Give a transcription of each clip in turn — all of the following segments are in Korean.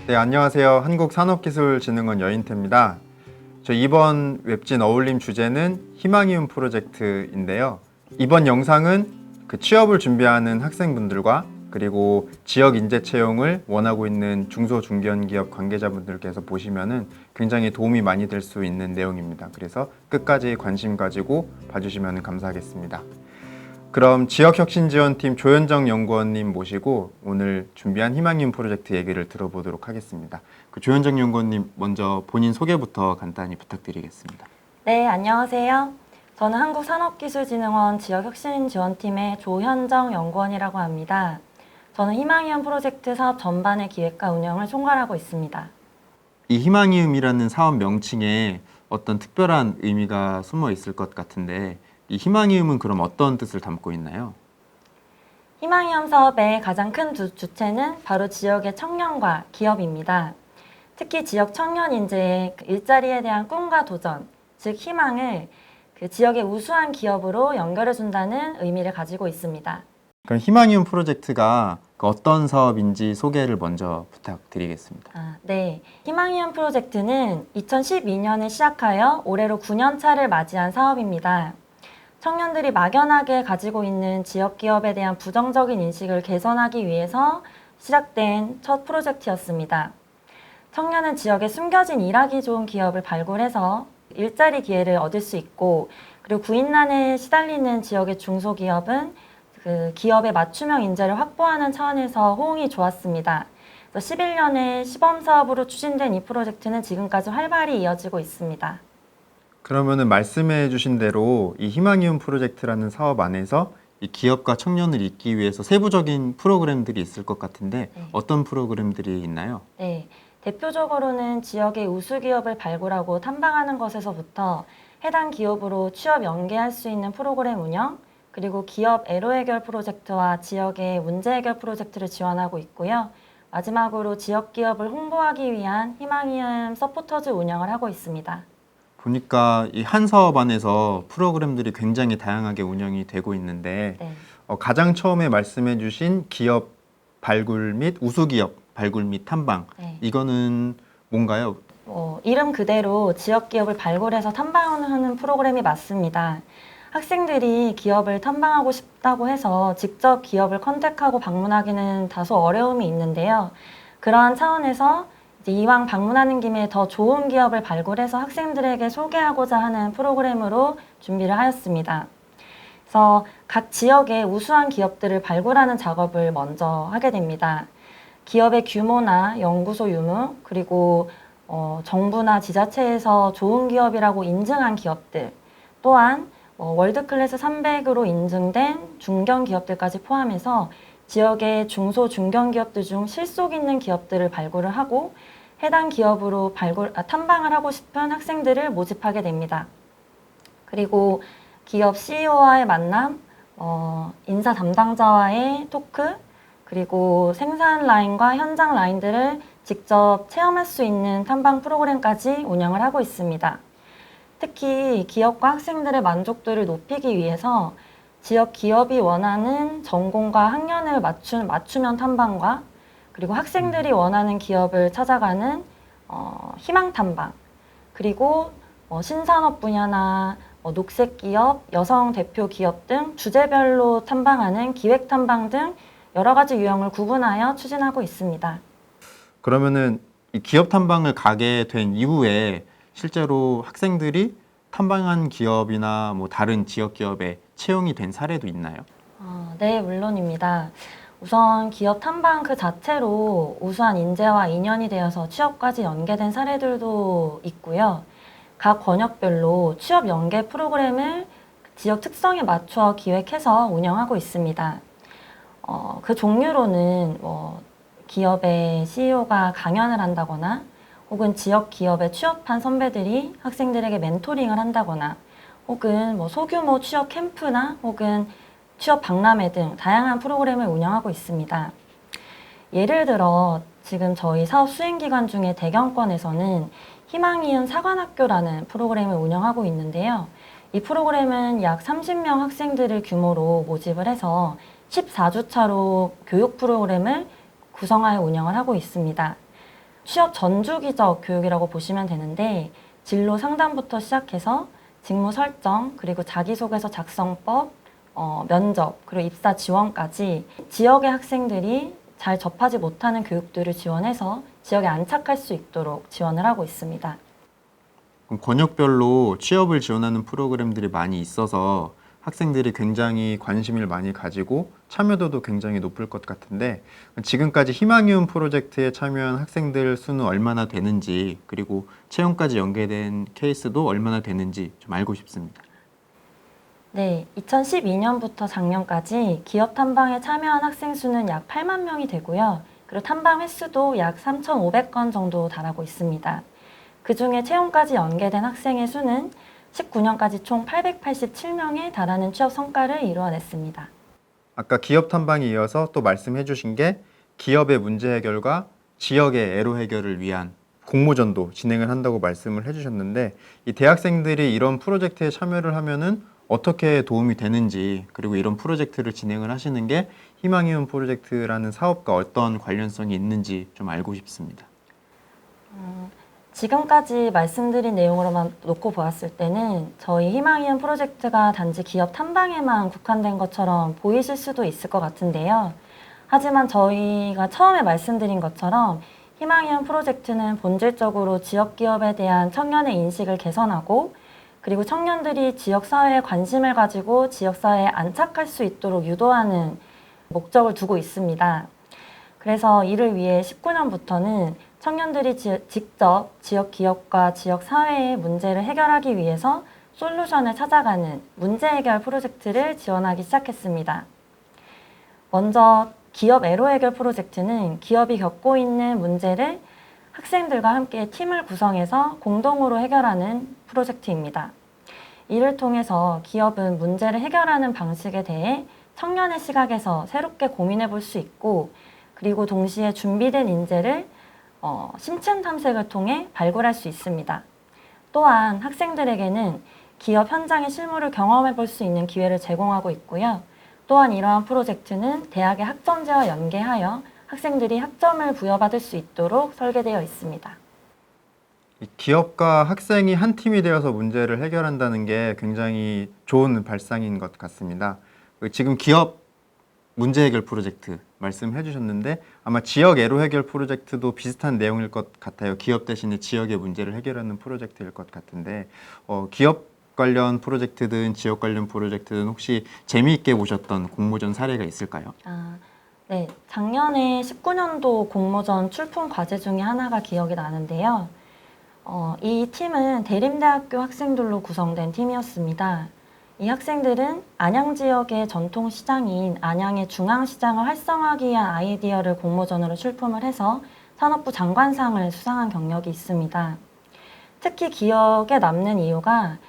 네, 안녕하세요. 한국산업기술진흥원 여인태입니다. 저 이번 웹진 어울림 주제는 희망이움 프로젝트인데요. 이번 영상은 그 취업을 준비하는 학생분들과 그리고 지역 인재 채용을 원하고 있는 중소 중견기업 관계자분들께서 보시면은 굉장히 도움이 많이 될 수 있는 내용입니다. 그래서 끝까지 관심 가지고 봐주시면 감사하겠습니다. 그럼 지역혁신지원팀 조현정 연구원님 모시고 오늘 준비한 희망이움 프로젝트 얘기를 들어보도록 하겠습니다. 그 조현정 연구원님 먼저 본인 소개부터 간단히 부탁드리겠습니다. 네, 안녕하세요. 저는 한국산업기술진흥원 지역혁신지원팀의 조현정 연구원이라고 합니다. 저는 희망이움 프로젝트 사업 전반의 기획과 운영을 총괄하고 있습니다. 이 희망이움이라는 사업 명칭에 어떤 특별한 의미가 숨어 있을 것 같은데 이 희망이움은 그럼 어떤 뜻을 담고 있나요? 희망이움 사업의 가장 큰 주체는 바로 지역의 청년과 기업입니다. 특히 지역 청년 인재의 일자리에 대한 꿈과 도전, 즉 희망을 그 지역의 우수한 기업으로 연결해준다는 의미를 가지고 있습니다. 그럼 희망이움 프로젝트가 어떤 사업인지 소개를 먼저 부탁드리겠습니다. 네. 희망이움 프로젝트는 2012년에 시작하여 올해로 9년 차를 맞이한 사업입니다. 청년들이 막연하게 가지고 있는 지역 기업에 대한 부정적인 인식을 개선하기 위해서 시작된 첫 프로젝트였습니다. 청년은 지역에 숨겨진 일하기 좋은 기업을 발굴해서 일자리 기회를 얻을 수 있고, 그리고 구인난에 시달리는 지역의 중소기업은 그 기업의 맞춤형 인재를 확보하는 차원에서 호응이 좋았습니다. 11년의 시범사업으로 추진된 이 프로젝트는 지금까지 활발히 이어지고 있습니다. 그러면은 말씀해 주신 대로 이 희망이움 프로젝트라는 사업 안에서 이 기업과 청년을 잇기 위해서 세부적인 프로그램들이 있을 것 같은데 네. 어떤 프로그램들이 있나요? 네, 대표적으로는 지역의 우수 기업을 발굴하고 탐방하는 것에서부터 해당 기업으로 취업 연계할 수 있는 프로그램 운영, 그리고 기업 애로 해결 프로젝트와 지역의 문제 해결 프로젝트를 지원하고 있고요. 마지막으로 지역 기업을 홍보하기 위한 희망이움 서포터즈 운영을 하고 있습니다. 보니까 이 한 사업 안에서 프로그램들이 굉장히 다양하게 운영이 되고 있는데 네. 가장 처음에 말씀해 주신 기업 발굴 및 우수기업 발굴 및 탐방 네. 이거는 뭔가요? 이름 그대로 지역 기업을 발굴해서 탐방하는 프로그램이 맞습니다. 학생들이 기업을 탐방하고 싶다고 해서 직접 기업을 컨택하고 방문하기는 다소 어려움이 있는데요. 그러한 차원에서 이제 이왕 방문하는 김에 더 좋은 기업을 발굴해서 학생들에게 소개하고자 하는 프로그램으로 준비를 하였습니다. 그래서 각 지역의 우수한 기업들을 발굴하는 작업을 먼저 하게 됩니다. 기업의 규모나 연구소 유무, 그리고 정부나 지자체에서 좋은 기업이라고 인증한 기업들, 또한 월드클래스 300으로 인증된 중견 기업들까지 포함해서 지역의 중소 중견 기업들 중 실속 있는 기업들을 발굴을 하고 해당 기업으로 탐방을 하고 싶은 학생들을 모집하게 됩니다. 그리고 기업 CEO와의 만남, 인사 담당자와의 토크, 그리고 생산 라인과 현장 라인들을 직접 체험할 수 있는 탐방 프로그램까지 운영을 하고 있습니다. 특히 기업과 학생들의 만족도를 높이기 위해서 지역 기업이 원하는 전공과 학년을 맞춤형 탐방과 그리고 학생들이 원하는 기업을 찾아가는 희망 탐방, 그리고 신산업 분야나 녹색 기업, 여성 대표 기업 등 주제별로 탐방하는 기획 탐방 등 여러 가지 유형을 구분하여 추진하고 있습니다. 그러면은 이 기업 탐방을 가게 된 이후에 실제로 학생들이 탐방한 기업이나 뭐 다른 지역 기업에 채용이 된 사례도 있나요? 네, 물론입니다. 우선 기업 탐방 그 자체로 우수한 인재와 인연이 되어서 취업까지 연계된 사례들도 있고요. 각 권역별로 취업 연계 프로그램을 지역 특성에 맞춰 기획해서 운영하고 있습니다. 그 종류로는 기업의 CEO가 강연을 한다거나 혹은 지역 기업에 취업한 선배들이 학생들에게 멘토링을 한다거나 혹은 소규모 취업 캠프나 혹은 취업 박람회 등 다양한 프로그램을 운영하고 있습니다. 예를 들어 지금 저희 사업 수행 기간 중에 대경권에서는 희망이은 사관학교라는 프로그램을 운영하고 있는데요. 이 프로그램은 약 30명 학생들을 규모로 모집을 해서 14주 차로 교육 프로그램을 구성하여 운영을 하고 있습니다. 취업 전주기적 교육이라고 보시면 되는데 진로 상담부터 시작해서 직무 설정, 그리고 자기소개서 작성법, 면접, 그리고 입사 지원까지 지역의 학생들이 잘 접하지 못하는 교육들을 지원해서 지역에 안착할 수 있도록 지원을 하고 있습니다. 그럼 권역별로 취업을 지원하는 프로그램들이 많이 있어서 학생들이 굉장히 관심을 많이 가지고 참여도도 굉장히 높을 것 같은데 지금까지 희망이움 프로젝트에 참여한 학생들 수는 얼마나 되는지 그리고 채용까지 연계된 케이스도 얼마나 되는지 좀 알고 싶습니다. 네, 2012년부터 작년까지 기업 탐방에 참여한 학생 수는 약 8만 명이 되고요. 그리고 탐방 횟수도 약 3,500건 정도 달하고 있습니다. 그중에 채용까지 연계된 학생의 수는 19년까지 총 887명에 달하는 취업 성과를 이루어냈습니다. 아까 기업 탐방에 이어서 또 말씀해 주신 게 기업의 문제 해결과 지역의 애로 해결을 위한 공모전도 진행을 한다고 말씀을 해주셨는데 이 대학생들이 이런 프로젝트에 참여를 하면은 어떻게 도움이 되는지 그리고 이런 프로젝트를 진행을 하시는 게 희망이움 프로젝트라는 사업과 어떤 관련성이 있는지 좀 알고 싶습니다. 지금까지 말씀드린 내용으로만 놓고 보았을 때는 저희 희망이움 프로젝트가 단지 기업 탐방에만 국한된 것처럼 보이실 수도 있을 것 같은데요. 하지만 저희가 처음에 말씀드린 것처럼 희망이움 프로젝트는 본질적으로 지역 기업에 대한 청년의 인식을 개선하고 그리고 청년들이 지역사회에 관심을 가지고 지역사회에 안착할 수 있도록 유도하는 목적을 두고 있습니다. 그래서 이를 위해 19년부터는 청년들이 직접 지역 기업과 지역 사회의 문제를 해결하기 위해서 솔루션을 찾아가는 문제 해결 프로젝트를 지원하기 시작했습니다. 먼저 기업 애로 해결 프로젝트는 기업이 겪고 있는 문제를 학생들과 함께 팀을 구성해서 공동으로 해결하는 프로젝트입니다. 이를 통해서 기업은 문제를 해결하는 방식에 대해 청년의 시각에서 새롭게 고민해 볼 수 있고 그리고 동시에 준비된 인재를 심층 탐색을 통해 발굴할 수 있습니다. 또한 학생들에게는 기업 현장의 실무를 경험해 볼 수 있는 기회를 제공하고 있고요. 또한 이러한 프로젝트는 대학의 학점제와 연계하여 학생들이 학점을 부여받을 수 있도록 설계되어 있습니다. 이 기업과 학생이 한 팀이 되어서 문제를 해결한다는 게 굉장히 좋은 발상인 것 같습니다. 지금 기업 문제 해결 프로젝트 말씀해 주셨는데 아마 지역 애로 해결 프로젝트도 비슷한 내용일 것 같아요. 기업 대신에 지역의 문제를 해결하는 프로젝트일 것 같은데 기업 관련 프로젝트든 지역 관련 프로젝트든 혹시 재미있게 보셨던 공모전 사례가 있을까요? 네. 작년에 19년도 공모전 출품 과제 중에 하나가 기억이 나는데요. 이 팀은 대림대학교 학생들로 구성된 팀이었습니다. 이 학생들은 안양 지역의 전통 시장인 안양의 중앙시장을 활성화하기 위한 아이디어를 공모전으로 출품을 해서 산업부 장관상을 수상한 경력이 있습니다. 특히 기억에 남는 이유가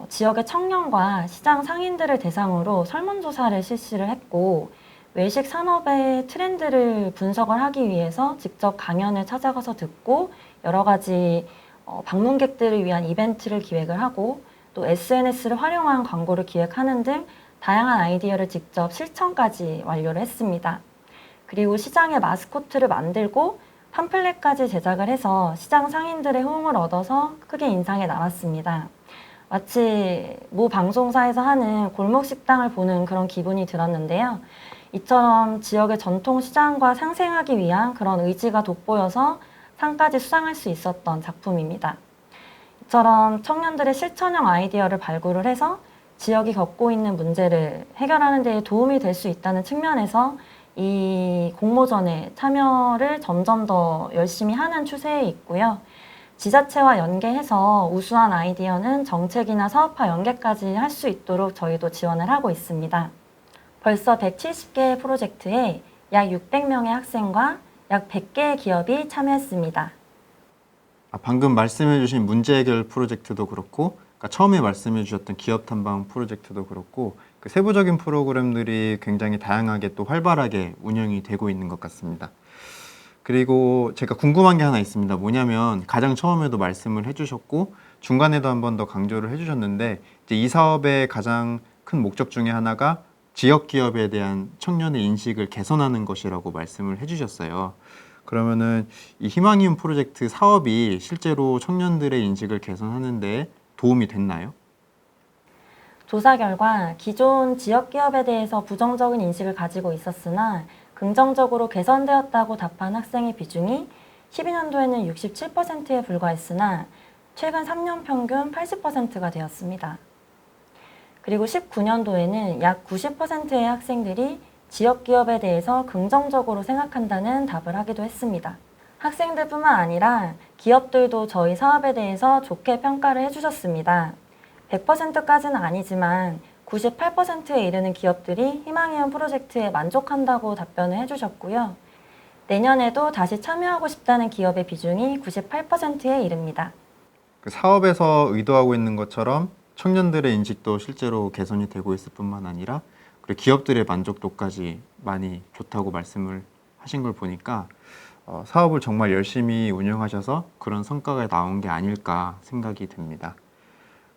지역의 청년과 시장 상인들을 대상으로 설문조사를 실시를 했고 외식 산업의 트렌드를 분석을 하기 위해서 직접 강연을 찾아가서 듣고 여러 가지 방문객들을 위한 이벤트를 기획을 하고 또 SNS를 활용한 광고를 기획하는 등 다양한 아이디어를 직접 실천까지 완료를 했습니다. 그리고 시장의 마스코트를 만들고 팜플렛까지 제작을 해서 시장 상인들의 호응을 얻어서 크게 인상에 남았습니다. 마치 모 방송사에서 하는 골목 식당을 보는 그런 기분이 들었는데요. 이처럼 지역의 전통 시장과 상생하기 위한 그런 의지가 돋보여서 상까지 수상할 수 있었던 작품입니다. 이처럼 청년들의 실천형 아이디어를 발굴을 해서 지역이 겪고 있는 문제를 해결하는 데 도움이 될 수 있다는 측면에서 이 공모전에 참여를 점점 더 열심히 하는 추세에 있고요. 지자체와 연계해서 우수한 아이디어는 정책이나 사업화 연계까지 할 수 있도록 저희도 지원을 하고 있습니다. 벌써 170개의 프로젝트에 약 600명의 학생과 약 100개의 기업이 참여했습니다. 방금 말씀해 주신 문제 해결 프로젝트도 그렇고 처음에 말씀해 주셨던 기업 탐방 프로젝트도 그렇고 그 세부적인 프로그램들이 굉장히 다양하게 또 활발하게 운영이 되고 있는 것 같습니다. 그리고 제가 궁금한 게 하나 있습니다. 뭐냐면 가장 처음에도 말씀을 해주셨고 중간에도 한 번 더 강조를 해주셨는데 이제 이 사업의 가장 큰 목적 중에 하나가 지역 기업에 대한 청년의 인식을 개선하는 것이라고 말씀을 해주셨어요. 그러면은 이 희망이움 프로젝트 사업이 실제로 청년들의 인식을 개선하는 데 도움이 됐나요? 조사 결과 기존 지역 기업에 대해서 부정적인 인식을 가지고 있었으나 긍정적으로 개선되었다고 답한 학생의 비중이 12년도에는 67%에 불과했으나 최근 3년 평균 80%가 되었습니다. 그리고 19년도에는 약 90%의 학생들이 지역 기업에 대해서 긍정적으로 생각한다는 답을 하기도 했습니다. 학생들뿐만 아니라 기업들도 저희 사업에 대해서 좋게 평가를 해주셨습니다. 100%까지는 아니지만 98%에 이르는 기업들이 희망이움 프로젝트에 만족한다고 답변을 해주셨고요. 내년에도 다시 참여하고 싶다는 기업의 비중이 98%에 이릅니다. 그 사업에서 의도하고 있는 것처럼 청년들의 인식도 실제로 개선이 되고 있을 뿐만 아니라 그리고 기업들의 만족도까지 많이 좋다고 말씀을 하신 걸 보니까 사업을 정말 열심히 운영하셔서 그런 성과가 나온 게 아닐까 생각이 듭니다.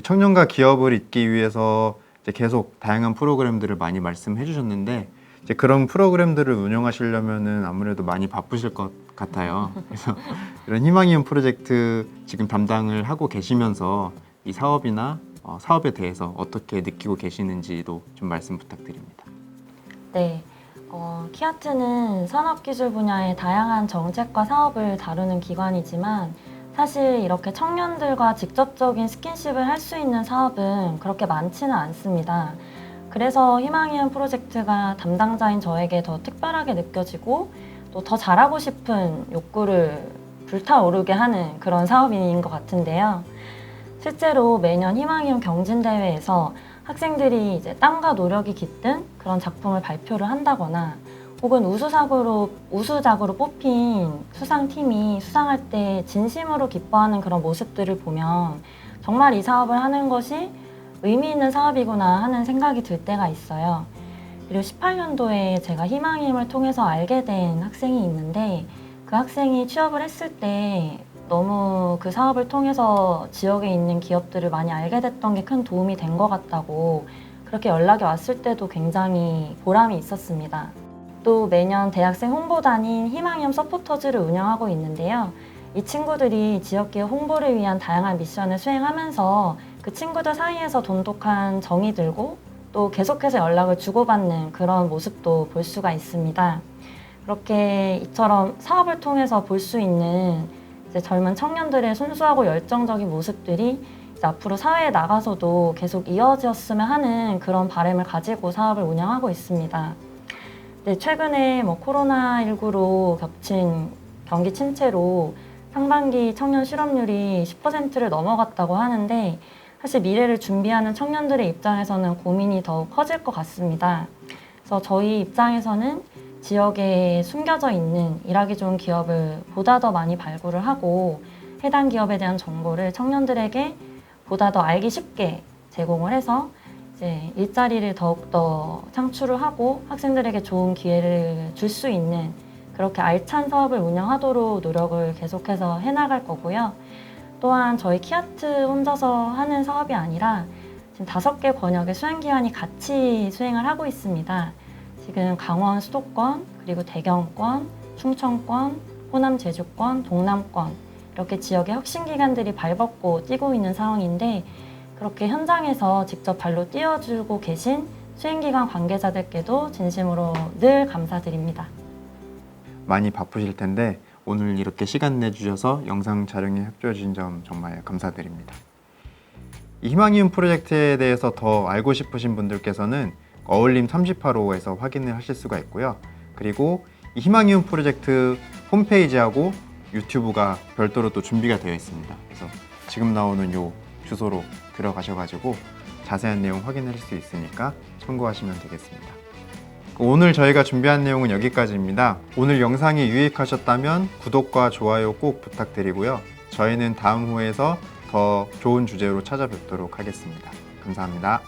청년과 기업을 잇기 위해서 이제 계속 다양한 프로그램들을 많이 말씀해 주셨는데 이제 그런 프로그램들을 운영하시려면은 아무래도 많이 바쁘실 것 같아요. 그래서 이런 희망이움 프로젝트 지금 담당을 하고 계시면서 이 사업이나 사업에 대해서 어떻게 느끼고 계시는지도 좀 말씀 부탁드립니다. 네, 키아트는 산업기술 분야의 다양한 정책과 사업을 다루는 기관이지만 사실 이렇게 청년들과 직접적인 스킨십을 할 수 있는 사업은 그렇게 많지는 않습니다. 그래서 희망이움 프로젝트가 담당자인 저에게 더 특별하게 느껴지고 또 더 잘하고 싶은 욕구를 불타오르게 하는 그런 사업인 것 같은데요. 실제로 매년 희망이움 경진대회에서 학생들이 이제 땀과 노력이 깃든 그런 작품을 발표를 한다거나 혹은 우수작으로 뽑힌 수상팀이 수상할 때 진심으로 기뻐하는 그런 모습들을 보면 정말 이 사업을 하는 것이 의미 있는 사업이구나 하는 생각이 들 때가 있어요. 그리고 18년도에 제가 희망이움을 통해서 알게 된 학생이 있는데 그 학생이 취업을 했을 때 너무 그 사업을 통해서 지역에 있는 기업들을 많이 알게 됐던 게 큰 도움이 된 것 같다고 그렇게 연락이 왔을 때도 굉장히 보람이 있었습니다. 또 매년 대학생 홍보단인 희망이움 서포터즈를 운영하고 있는데요. 이 친구들이 지역기업 홍보를 위한 다양한 미션을 수행하면서 그 친구들 사이에서 돈독한 정이 들고 또 계속해서 연락을 주고받는 그런 모습도 볼 수가 있습니다. 그렇게 이처럼 사업을 통해서 볼 수 있는 이제 젊은 청년들의 순수하고 열정적인 모습들이 이제 앞으로 사회에 나가서도 계속 이어졌으면 하는 그런 바람을 가지고 사업을 운영하고 있습니다. 네, 최근에 코로나19로 겹친 경기 침체로 상반기 청년 실업률이 10%를 넘어갔다고 하는데 사실 미래를 준비하는 청년들의 입장에서는 고민이 더욱 커질 것 같습니다. 그래서 저희 입장에서는 지역에 숨겨져 있는 일하기 좋은 기업을 보다 더 많이 발굴을 하고 해당 기업에 대한 정보를 청년들에게 보다 더 알기 쉽게 제공을 해서 이제 일자리를 더욱더 창출을 하고 학생들에게 좋은 기회를 줄 수 있는 그렇게 알찬 사업을 운영하도록 노력을 계속해서 해나갈 거고요. 또한 저희 키아트 혼자서 하는 사업이 아니라 지금 5개 권역의 수행기관이 같이 수행을 하고 있습니다. 지금 강원 수도권, 그리고 대경권, 충청권, 호남 제주권, 동남권 이렇게 지역의 혁신기관들이 발벗고 뛰고 있는 상황인데 그렇게 현장에서 직접 발로 뛰어주고 계신 수행기관 관계자들께도 진심으로 늘 감사드립니다. 많이 바쁘실 텐데 오늘 이렇게 시간 내주셔서 영상 촬영에 협조해 주신 점 정말 감사드립니다. 이 희망이움 프로젝트에 대해서 더 알고 싶으신 분들께서는 어울림 38호에서 확인을 하실 수가 있고요. 그리고 이 희망이움 프로젝트 홈페이지하고 유튜브가 별도로 또 준비가 되어 있습니다. 그래서 지금 나오는 요 주소로 들어가셔가지고 자세한 내용 확인할 수 있으니까 참고하시면 되겠습니다. 오늘 저희가 준비한 내용은 여기까지입니다. 오늘 영상이 유익하셨다면 구독과 좋아요 꼭 부탁드리고요. 저희는 다음 후에서 더 좋은 주제로 찾아뵙도록 하겠습니다. 감사합니다.